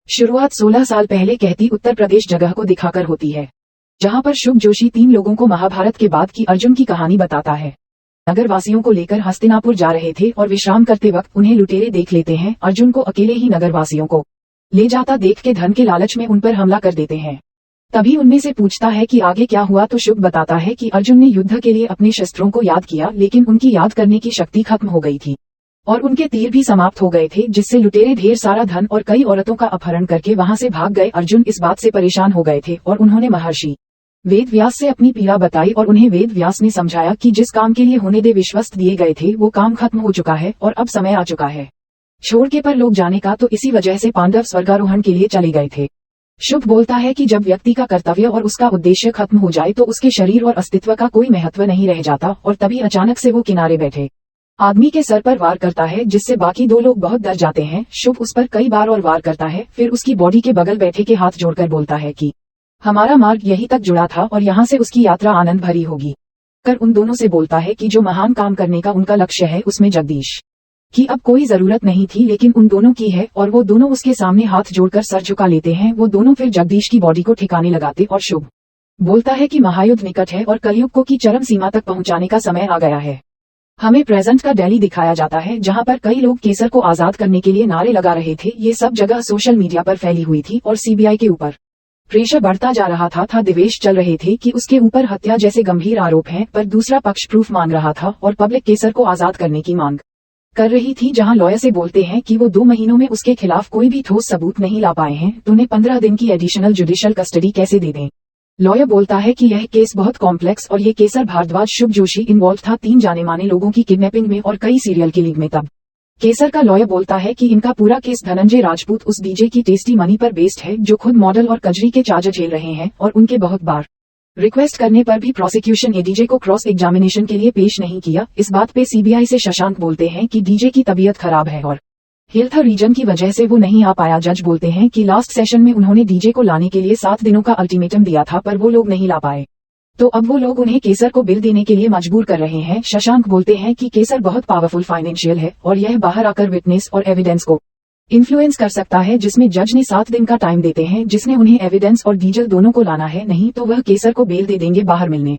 शुरुआत 16 साल पहले कहती उत्तर प्रदेश जगह को दिखाकर होती है, जहां पर शुभ जोशी 3 लोगों को महाभारत के बाद की अर्जुन की कहानी बताता है। नगर वासियों को लेकर हस्तिनापुर जा रहे थे और विश्राम करते वक्त उन्हें लुटेरे देख लेते हैं। अर्जुन को अकेले ही नगर वासियों को ले जाता देख के धन के लालच में उन पर हमला कर देते हैं। तभी उनमें से पूछता है कि आगे क्या हुआ, तो शुभ बताता है कि अर्जुन ने युद्ध के लिए अपने शस्त्रों को याद किया, लेकिन उनकी याद करने की शक्ति खत्म हो गई थी और उनके तीर भी समाप्त हो गए थे, जिससे लुटेरे ढेर सारा धन और कई औरतों का अपहरण करके वहां से भाग गए। अर्जुन इस बात से परेशान हो गए थे और उन्होंने महर्षि वेद व्यास से अपनी पीड़ा बताई और उन्हें वेद व्यास ने समझाया कि जिस काम के लिए होने दे विश्वस्त दिए गए थे वो काम खत्म हो चुका है और अब समय आ चुका है छोड़ के पर लोग जाने का। तो इसी वजह से पांडव स्वर्गारोहण के लिए चले गए थे। शुभ बोलता है कि जब व्यक्ति का कर्तव्य और उसका उद्देश्य खत्म हो जाए तो उसके शरीर और अस्तित्व का कोई महत्व नहीं रह जाता। और तभी अचानक से वो किनारे बैठे आदमी के सर पर वार करता है, जिससे बाकी 2 लोग बहुत डर जाते हैं। शुभ उस पर कई बार और वार करता है, फिर उसकी बॉडी के बगल बैठे के हाथ जोड़कर बोलता है कि हमारा मार्ग यहीं तक जुड़ा था और यहाँ से उसकी यात्रा आनंद भरी होगी। कर उन दोनों से बोलता है कि जो महान काम करने का उनका लक्ष्य है उसमें जगदीश की अब कोई जरूरत नहीं थी, लेकिन उन दोनों की है। और वो दोनों उसके सामने हाथ जोड़कर सर झुका लेते हैं। वो दोनों फिर जगदीश की बॉडी को ठिकाने लगाते और शुभ बोलता है कि महायुद्ध निकट है और कलयुग को की चरम सीमा तक पहुंचाने का समय आ गया है। हमें प्रेजेंट का दिल्ली दिखाया जाता है, जहां पर कई लोग केसर को आजाद करने के लिए नारे लगा रहे थे। ये सब जगह सोशल मीडिया पर फैली हुई थी और सीबीआई के ऊपर प्रेशर बढ़ता जा रहा था। दिवेश चल रहे थे कि उसके ऊपर हत्या जैसे गंभीर आरोप हैं, पर दूसरा पक्ष प्रूफ मांग रहा था और पब्लिक केसर को आजाद करने की मांग कर रही थी। जहां लॉयर से बोलते हैं कि वो 2 महीनों में उसके खिलाफ कोई भी ठोस सबूत नहीं ला पाए हैं, तो उन्हें 15 दिन की एडिशनल जुडिशियल कस्टडी कैसे दे दें। लॉयर बोलता है कि यह केस बहुत कॉम्प्लेक्स और ये केसर भारद्वाज शुभ जोशी इन्वॉल्व था 3 जाने माने लोगों की किडनैपिंग में और कई सीरियल किलिंग में। तब केसर का लॉयर बोलता है कि इनका पूरा केस धनंजय राजपूत उस डीजे की टेस्टी मनी पर बेस्ड है, जो खुद मॉडल और कजरी के चार्ज झेल रहे हैं और उनके बहुत बार रिक्वेस्ट करने पर भी प्रोसिक्यूशन ने डीजे को क्रॉस एग्जामिनेशन के लिए पेश नहीं किया। इस बात पे सीबीआई से शशांक बोलते हैं कि डीजे की तबीयत खराब है और हेल्थ रीजन की वजह से वो नहीं आ पाया। जज बोलते हैं कि लास्ट सेशन में उन्होंने डीजे को लाने के लिए 7 दिनों का अल्टीमेटम दिया था, पर वो लोग नहीं ला पाए, तो अब वो लोग उन्हें केसर को बिल देने के लिए मजबूर कर रहे हैं। शशांक बोलते हैं कि केसर बहुत पावरफुल फाइनेंशियल है और यह बाहर आकर विटनेस और एविडेंस को इन्फ्लुएंस कर सकता है, जिसमें जज ने 7 दिन का टाइम देते हैं, जिसने उन्हें एविडेंस और डीजल दोनों को लाना है, नहीं तो वह केसर को बेल दे देंगे बाहर मिलने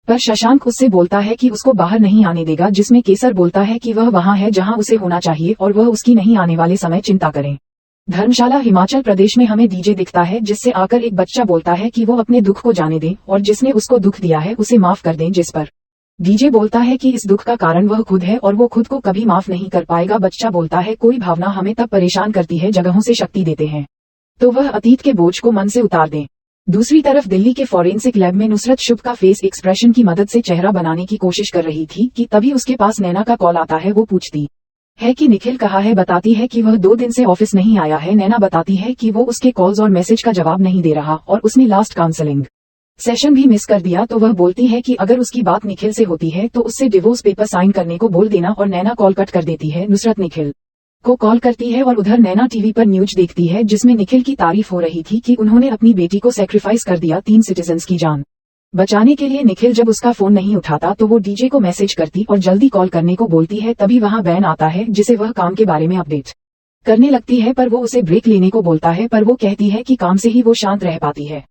पर। शशांक उससे बोलता है कि उसको बाहर नहीं आने देगा, जिसमें केसर बोलता है कि वह वहां है जहां उसे होना चाहिए और वह उसकी नहीं आने वाले समय चिंता करें। धर्मशाला हिमाचल प्रदेश में हमें डीजे दिखता है, जिससे आकर एक बच्चा बोलता है कि वो अपने दुख को जाने दें और जिसने उसको दुख दिया है उसे माफ कर दें, जिस पर डीजे बोलता है कि इस दुख का कारण वह खुद है और वो खुद को कभी माफ नहीं कर पाएगा। बच्चा बोलता है कोई भावना हमें तब परेशान करती है जगहों से शक्ति देते हैं, तो वह अतीत के बोझ को मन से उतार दें। दूसरी तरफ दिल्ली के फॉरेंसिक लैब में नुसरत शुभ का फेस एक्सप्रेशन की मदद से चेहरा बनाने की कोशिश कर रही थी कि तभी उसके पास नैना का कॉल आता है। वो पूछती है कि निखिल कहाँ है, बताती है कि वह 2 दिन से ऑफिस नहीं आया है। नैना बताती है कि वो उसके कॉल्स और मैसेज का जवाब नहीं दे रहा और उसने लास्ट काउंसलिंग सेशन भी मिस कर दिया। तो वह बोलती है कि अगर उसकी बात निखिल से होती है तो उससे डिवोर्स पेपर साइन करने को बोल देना, और नैना कॉल कट कर देती है। नुसरत निखिल को कॉल करती है और उधर नैना टीवी पर न्यूज देखती है, जिसमें निखिल की तारीफ हो रही थी कि उन्होंने अपनी बेटी को सैक्रिफाइस कर दिया 3 सिटीजन्स की जान बचाने के लिए। निखिल जब उसका फोन नहीं उठाता तो वो डीजे को मैसेज करती और जल्दी कॉल करने को बोलती है। तभी वहां बैन आता है, जिसे वह काम के बारे में अपडेट करने लगती है, पर वो उसे ब्रेक लेने को बोलता है, पर वो कहती है कि काम से ही वो शांत रह पाती है।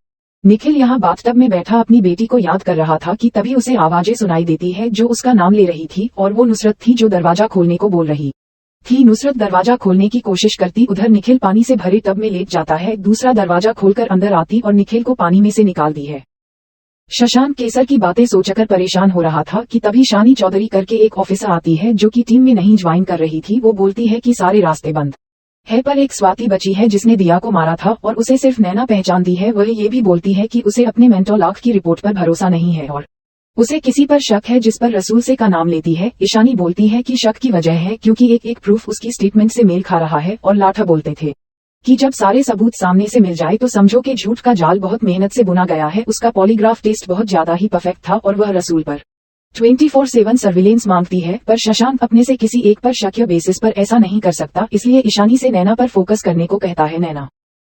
निखिल यहाँ बाथटब में बैठा अपनी बेटी को याद कर रहा था कि तभी उसे आवाजें सुनाई देती है जो उसका नाम ले रही थी, और वो नुसरत थी जो दरवाजा खोलने को बोल रही थी। नुसरत दरवाजा खोलने की कोशिश करती, उधर निखिल पानी से भरे टब में लेट जाता है। दूसरा दरवाजा खोलकर अंदर आती और निखिल को पानी में से निकालती है। शशांक केसर की बातें सोचकर परेशान हो रहा था कि तभी शानी चौधरी करके एक ऑफिसर आती है जो कि टीम में नहीं ज्वाइन कर रही थी। वो बोलती है कि सारे रास्ते बंद है, पर एक स्वाति बची है जिसने दिया को मारा था और उसे सिर्फ नैना पहचानती है। वह ये भी बोलती है कि उसे अपने मेंटल आँख की रिपोर्ट पर भरोसा नहीं है और उसे किसी पर शक है, जिस पर रसूल से का नाम लेती है। ईशानी बोलती है कि शक की वजह है क्योंकि एक प्रूफ उसकी स्टेटमेंट से मेल खा रहा है, और लाठा बोलते थे कि जब सारे सबूत सामने से मिल जाए तो समझो कि झूठ का जाल बहुत मेहनत से बुना गया है। उसका पॉलीग्राफ टेस्ट बहुत ज्यादा ही परफेक्ट था और वह रसूल पर 24/7 सर्विलेंस मांगती है, पर शशांक अपने से किसी एक पर शक या बेसिस पर ऐसा नहीं कर सकता, इसलिए ईशानी से नैना पर फोकस करने को कहता है। नैना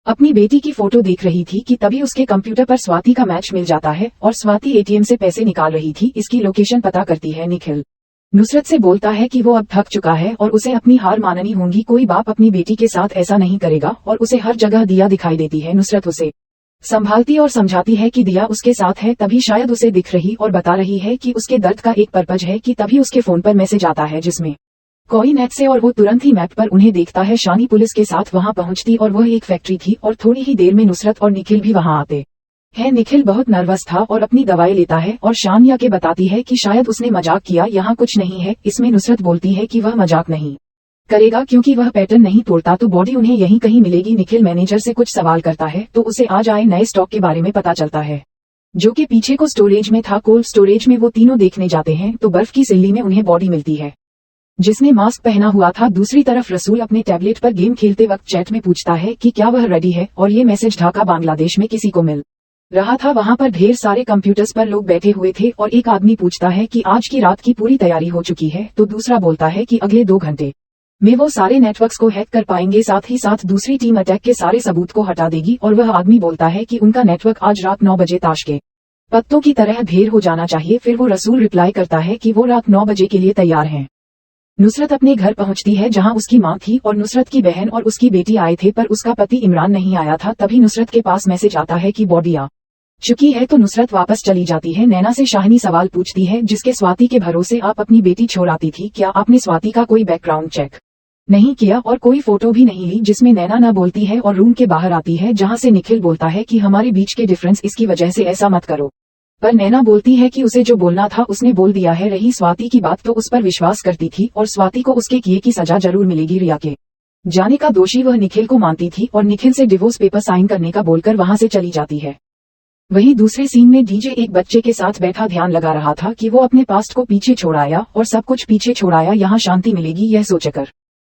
अपनी बेटी की फोटो देख रही थी कि तभी उसके कंप्यूटर पर स्वाति का मैच मिल जाता है और स्वाति एटीएम से पैसे निकाल रही थी। इसकी लोकेशन पता करती है निखिल नुसरत से बोलता है कि वो अब थक चुका है और उसे अपनी हार माननी होगी। कोई बाप अपनी बेटी के साथ ऐसा नहीं करेगा और उसे हर जगह दिया दिखाई देती है। नुसरत उसे संभालती और समझाती है कि दिया उसके साथ है, तभी शायद उसे दिख रही और बता रही है कि उसके दर्द का एक पर्पज है कि तभी उसके फोन पर मैसेज आता है जिसमें कोई नेट से, और वो तुरंत ही मैप पर उन्हें देखता है। शानी पुलिस के साथ वहां पहुंचती और वह एक फैक्ट्री थी और थोड़ी ही देर में नुसरत और निखिल भी वहां आते हैं। निखिल बहुत नर्वस था और अपनी दवाई लेता है और शानिया के बताती है कि शायद उसने मजाक किया, यहाँ कुछ नहीं है। इसमें नुसरत बोलती है कि वह मजाक नहीं करेगा क्योंकि वह पैटर्न नहीं तोड़ता तो बॉडी उन्हें यहीं कहीं मिलेगी। निखिल मैनेजर से कुछ सवाल करता है तो उसे आज आए नए स्टॉक के बारे में पता चलता है जो कि पीछे को स्टोरेज में था। कोल्ड स्टोरेज में वो तीनों देखने जाते हैं तो बर्फ की सिल्ली में उन्हें बॉडी मिलती है जिसने मास्क पहना हुआ था। दूसरी तरफ रसूल अपने टैबलेट पर गेम खेलते वक्त चैट में पूछता है कि क्या वह रेडी है, और ये मैसेज ढाका बांग्लादेश में किसी को मिल रहा था। वहां पर ढेर सारे कंप्यूटर्स पर लोग बैठे हुए थे और एक आदमी पूछता है कि आज की रात की पूरी तैयारी हो चुकी है, तो दूसरा बोलता है कि अगले 2 घंटे में वो सारे नेटवर्क्स को हैक कर पाएंगे, साथ ही साथ दूसरी टीम अटैक के सारे सबूत को हटा देगी। और वह आदमी बोलता है कि उनका नेटवर्क आज रात 9 बजे ताश के पत्तों की तरह ढेर हो जाना चाहिए। फिर वो रसूल रिप्लाई करता है कि वो रात 9 बजे के लिए तैयार हैं। नुसरत अपने घर पहुंचती है जहां उसकी मां थी और नुसरत की बहन और उसकी बेटी आए थे, पर उसका पति इमरान नहीं आया था। तभी नुसरत के पास मैसेज आता है कि बॉडी आ चुकी है, तो नुसरत वापस चली जाती है। नैना से शाहिनी सवाल पूछती है जिसके स्वाति के भरोसे आप अपनी बेटी छोड़ आती थी, क्या आपने स्वाति का कोई बैकग्राउंड चेक नहीं किया और कोई फोटो भी नहीं ली, जिसमें नैना न बोलती है और रूम के बाहर आती है जहां से निखिल बोलता है कि हमारे बीच के डिफरेंस इसकी वजह से ऐसा मत करो, पर नैना बोलती है कि उसे जो बोलना था उसने बोल दिया है। रही स्वाति की बात तो उस पर विश्वास करती थी और स्वाति को उसके किए की सजा जरूर मिलेगी। रिया के जाने का दोषी वह निखिल को मानती थी और निखिल से डिवोर्स पेपर साइन करने का बोलकर वहां से चली जाती है। वहीं दूसरे सीन में डीजे एक बच्चे के साथ बैठा ध्यान लगा रहा था कि वो अपने पास्ट को पीछे छोड़ाया और सब कुछ पीछे छोड़ाया, यहाँ शांति मिलेगी यह सोचकर,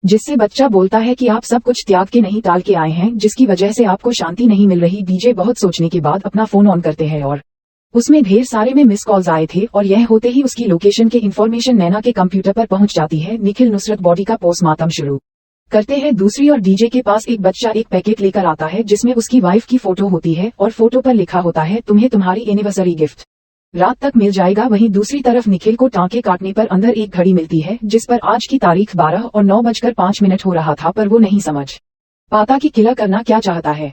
जिससे बच्चा बोलता है कि आप सब कुछ त्याग के नहीं टाल के आए हैं जिसकी वजह से आपको शांति नहीं मिल रही। डीजे बहुत सोचने के बाद अपना फोन ऑन करते हैं और उसमें ढेर सारे में मिस कॉल्स आए थे और यह होते ही उसकी लोकेशन के इन्फॉर्मेशन नैना के कंप्यूटर पर पहुंच जाती है। निखिल नुसरत बॉडी का पोस्टमार्टम शुरू करते हैं दूसरी, और डीजे के पास एक बच्चा एक पैकेट लेकर आता है जिसमें उसकी वाइफ की फोटो होती है और फोटो पर लिखा होता है तुम्हें तुम्हारी एनिवर्सरी गिफ्ट रात तक मिल जाएगा। वहीं दूसरी तरफ निखिल को टांके काटने पर अंदर एक घड़ी मिलती है जिस पर आज की तारीख 12:09:05 हो रहा था, पर वो नहीं समझ पाता कि किला करना क्या चाहता है।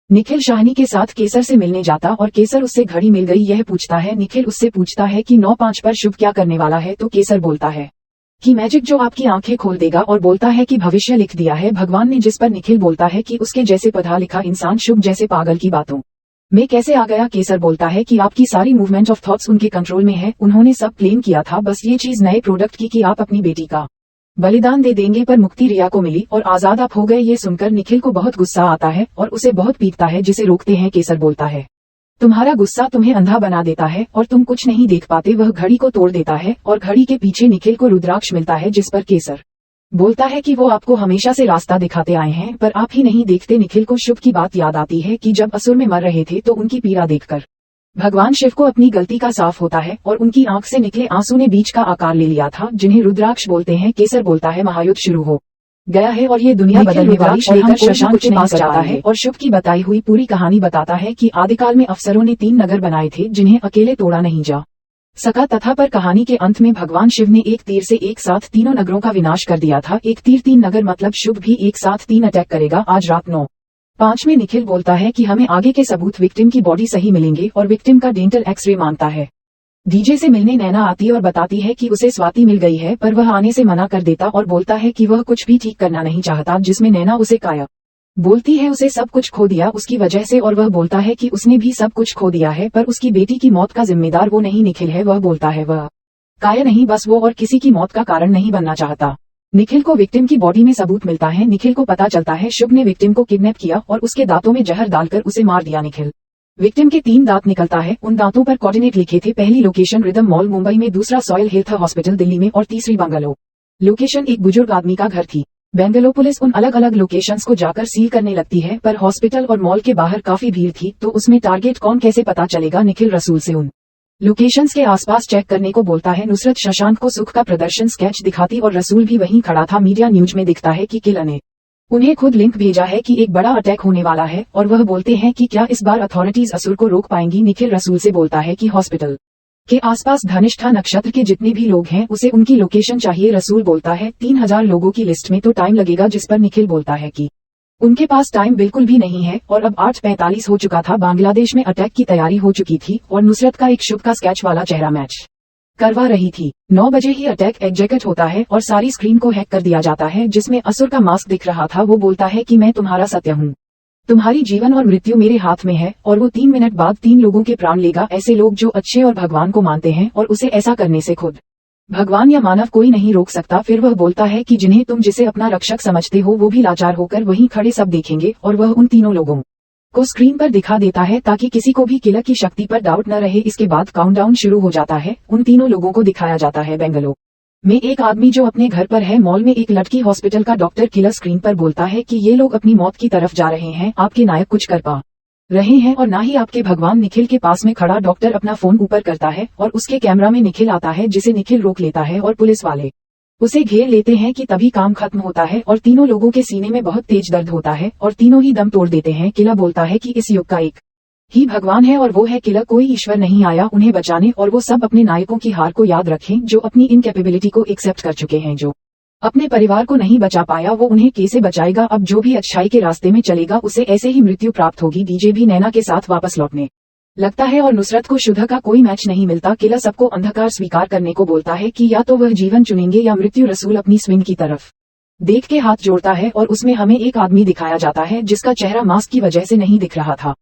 निखिल शाहिनी के साथ केसर से मिलने जाता और केसर उससे घड़ी मिल गई यह पूछता है। निखिल उससे पूछता है कि 9:05 पर शुभ क्या करने वाला है, तो केसर बोलता है कि मैजिक जो आपकी आंखें खोल देगा, और बोलता है कि भविष्य लिख दिया है भगवान ने, जिस पर निखिल बोलता है कि उसके जैसे पढ़ा लिखा इंसान शुभ जैसे पागल की बातों में कैसे आ गया। केसर बोलता है कि आपकी सारी मूवमेंट ऑफ थॉट्स उनके कंट्रोल में है, उन्होंने सब प्लान किया था, बस ये चीज नए प्रोडक्ट की कि आप अपनी बेटी का बलिदान दे देंगे, पर मुक्ति रिया को मिली और आजाद आप हो गए। ये सुनकर निखिल को बहुत गुस्सा आता है और उसे बहुत पीटता है, जिसे रोकते हैं। केसर बोलता है तुम्हारा गुस्सा तुम्हें अंधा बना देता है और तुम कुछ नहीं देख पाते। वह घड़ी को तोड़ देता है और घड़ी के पीछे निखिल को रुद्राक्ष मिलता है, जिस पर केसर बोलता है कि वो आपको हमेशा से रास्ता दिखाते आए हैं, पर आप ही नहीं देखते। निखिल को शुभ की बात याद आती है कि जब असुर में मर रहे थे तो उनकी पीड़ा देखकर भगवान शिव को अपनी गलती का साफ होता है और उनकी आंख से निकले आंसू ने बीज का आकार ले लिया था, जिन्हें रुद्राक्ष बोलते हैं। केसर बोलता है महायुद्ध शुरू हो गया है और ये दुनिया बदलने वाली लेकर शशांक के पास जाता है और शुभ की बताई हुई पूरी कहानी बताता है कि आदिकाल में अफसरों ने 3 नगर बनाए थे जिन्हें अकेले तोड़ा नहीं जा सका तथा, पर कहानी के अंत में भगवान शिव ने एक तीर से एक साथ तीनों नगरों का विनाश कर दिया था। एक तीर 3 नगर मतलब शुभ भी एक साथ 3 अटैक करेगा। आज रात 9:05 में निखिल बोलता है कि हमें आगे के सबूत विक्टिम की बॉडी सही मिलेंगे और विक्टिम का डेंटल एक्सरे मांगता है। डीजे से मिलने नैना आती और बताती है कि उसे स्वाति मिल गई है, पर वह आने से मना कर देता और बोलता है कि वह कुछ भी ठीक करना नहीं चाहता, जिसमें नैना उसे काया बोलती है उसे सब कुछ खो दिया उसकी वजह से, और वह बोलता है कि उसने भी सब कुछ खो दिया है, पर उसकी बेटी की मौत का जिम्मेदार वो नहीं निखिल है। वह बोलता है वह काया नहीं, बस वो और किसी की मौत का कारण नहीं बनना चाहता। निखिल को विक्टिम की बॉडी में सबूत मिलता है। निखिल को पता चलता है शुभ ने विक्टिम को किडनैप किया और उसके दांतों में जहर डालकर उसे मार दिया। निखिल विक्टिम के 3 दांत निकलता है, उन दांतों पर कोऑर्डिनेट लिखे थे। पहली लोकेशन रिदम मॉल मुंबई में, दूसरा सॉयल हेल्थ हॉस्पिटल दिल्ली में और तीसरी बंगलो लोकेशन एक बुजुर्ग आदमी का घर थी। बेंगलो पुलिस उन अलग अलग लोकेशंस को जाकर सील करने लगती है, पर हॉस्पिटल और मॉल के बाहर काफी भीड़ थी, तो उसमें टारगेट कौन कैसे पता चलेगा। निखिल रसूल से उन लोकेशंस के आसपास चेक करने को बोलता है। नुसरत शशांक को सुख का प्रदर्शन स्केच दिखाती और रसूल भी वहीं खड़ा था। मीडिया न्यूज में दिखता है कि किलर ने उन्हें खुद लिंक भेजा है कि एक बड़ा अटैक होने वाला है, और वह बोलते हैं कि क्या इस बार अथॉरिटीज असुर को रोक पाएंगी। निखिल रसूल से बोलता है कि हॉस्पिटल के आसपास धनिष्ठा नक्षत्र के जितने भी लोग हैं उसे उनकी लोकेशन चाहिए। रसूल बोलता है 3000 लोगों की लिस्ट में तो टाइम लगेगा, जिस पर निखिल बोलता है कि उनके पास टाइम बिल्कुल भी नहीं है और अब 8:45 हो चुका था। बांग्लादेश में अटैक की तैयारी हो चुकी थी और नुसरत का एक शुभ का स्केच वाला चेहरा मैच करवा रही थी। 9 बजे ही अटैक एग्जीक्यूट होता है और सारी स्क्रीन को हैक कर दिया जाता है, जिसमें असुर का मास्क दिख रहा था। वो बोलता है कि मैं तुम्हारा सत्य हूँ, तुम्हारी जीवन और मृत्यु मेरे हाथ में है। और वो 3 मिनट बाद 3 लोगों के प्राण लेगा, ऐसे लोग जो अच्छे और भगवान को मानते हैं, और उसे ऐसा करने से खुद भगवान या मानव कोई नहीं रोक सकता। फिर वह बोलता है कि जिन्हें तुम जिसे अपना रक्षक समझते हो वो भी लाचार होकर वहीं खड़े सब देखेंगे, और वह उन तीनों लोगों को स्क्रीन पर दिखा देता है ताकि किसी को भी किलर की शक्ति पर डाउट न रहे। इसके बाद काउंटडाउन शुरू हो जाता है। उन तीनों लोगों को दिखाया जाता है बेंगलोर में एक आदमी जो अपने घर पर है, मॉल में एक लड़की, हॉस्पिटल का डॉक्टर। किलर स्क्रीन पर बोलता है कि ये लोग अपनी मौत की तरफ जा रहे हैं, आपके नायक कुछ कर पा रहे हैं और ना ही आपके भगवान। निखिल के पास में खड़ा डॉक्टर अपना फोन ऊपर करता है और उसके कैमरा में निखिल आता है, जिसे निखिल रोक लेता है और पुलिस वाले उसे घेर लेते हैं कि तभी काम खत्म होता है और तीनों लोगों के सीने में बहुत तेज दर्द होता है और तीनों ही दम तोड़ देते हैं। किलर बोलता है कि इस युग का एक ही भगवान है और वो है किलर, कोई ईश्वर नहीं आया उन्हें बचाने, और वो सब अपने नायकों की हार को याद रखें जो अपनी इनकैपेबिलिटी को एक्सेप्ट कर चुके हैं। जो अपने परिवार को नहीं बचा पाया वो उन्हें कैसे बचाएगा। अब जो भी अच्छाई के रास्ते में चलेगा उसे ऐसे ही मृत्यु प्राप्त होगी। डीजे भी नैना के साथ वापस लौटने लगता है और नुसरत को शुद्ध का कोई मैच नहीं मिलता। किलर सबको अंधकार स्वीकार करने को बोलता है कि या तो वह जीवन चुनेंगे या मृत्यु। रसूल अपनी स्विंग की तरफ देख के हाथ जोड़ता है और उसमें हमें एक आदमी दिखाया जाता है जिसका चेहरा मास्क की वजह से नहीं दिख रहा था।